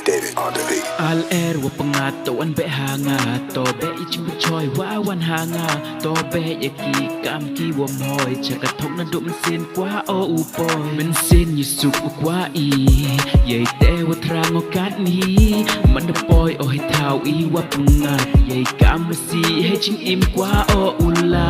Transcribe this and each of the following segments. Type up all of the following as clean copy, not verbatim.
David on the beat. Al air wa pangato an be hanga to be ichim choi wa wan hanga to be yaki kam ki wom hoi chaka thok na dum sin kwa o u poi men sin yi suk kwa i yei te wa trang o kat ni man da poi o he thau i wa pangat yei kam si he ching im kwa o ula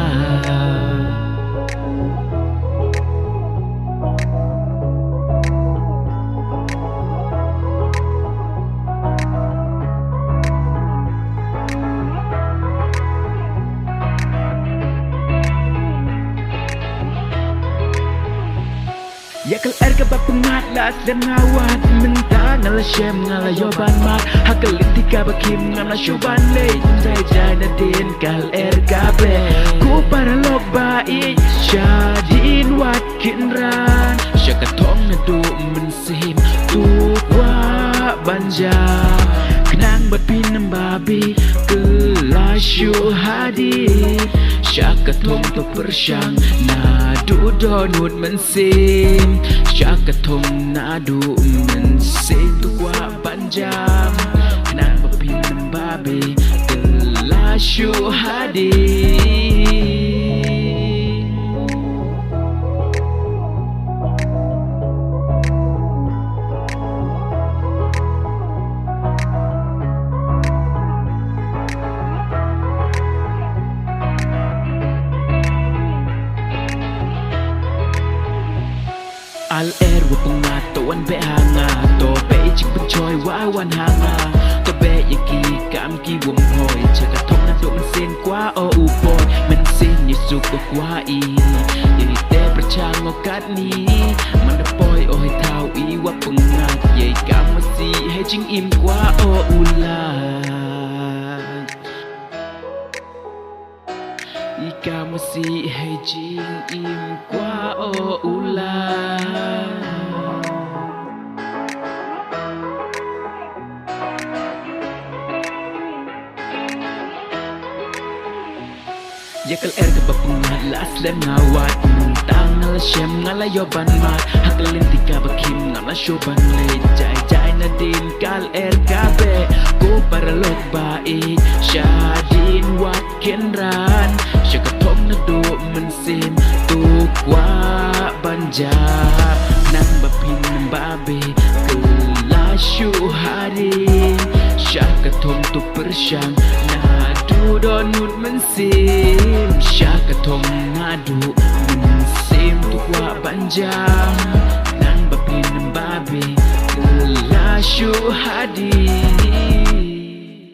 Yakal air ka ba pengat las dan ngawat mentang ngala shem ngala yoban mat hakal intika ba kim ngala shuban le jai jai na din kal air ka be ku para lok ba I shadin wat kinran shaka thong na du men sim tu wa banja kenang bat pinam babi kelashu hadid shaka thong to persyang na du donut men sim shaka thong na du men sim tu kwa banjam kenang bat pinam babi kelashu hadid Al air wa pangato an be hanga to be chik ban choi wa wan hanga to be yaki kam ki wom hoi chaka thok na do man sin kwa o u poi men sin yi suk kwa I yei te prachang o kat ni man da poi o he thau I wa pangat yei kam si he ching im kwa o ula Ika masih hejing im kwa o ula Yakal air ka ba pengat las dan ngawat mentang ngala shem ngala yoban mat hakal intika ba kim ngala shuban le jai jai na din kal air ka be ku para lok ba I shadin wat kenran shaka thong na do men sim tu kwa banja nang ba pin ba be kelashu hari shaka thong tu persyang na du donut men sim shaka thong na du men sim tu kwa banjam nang ba pin ba be kelashu hari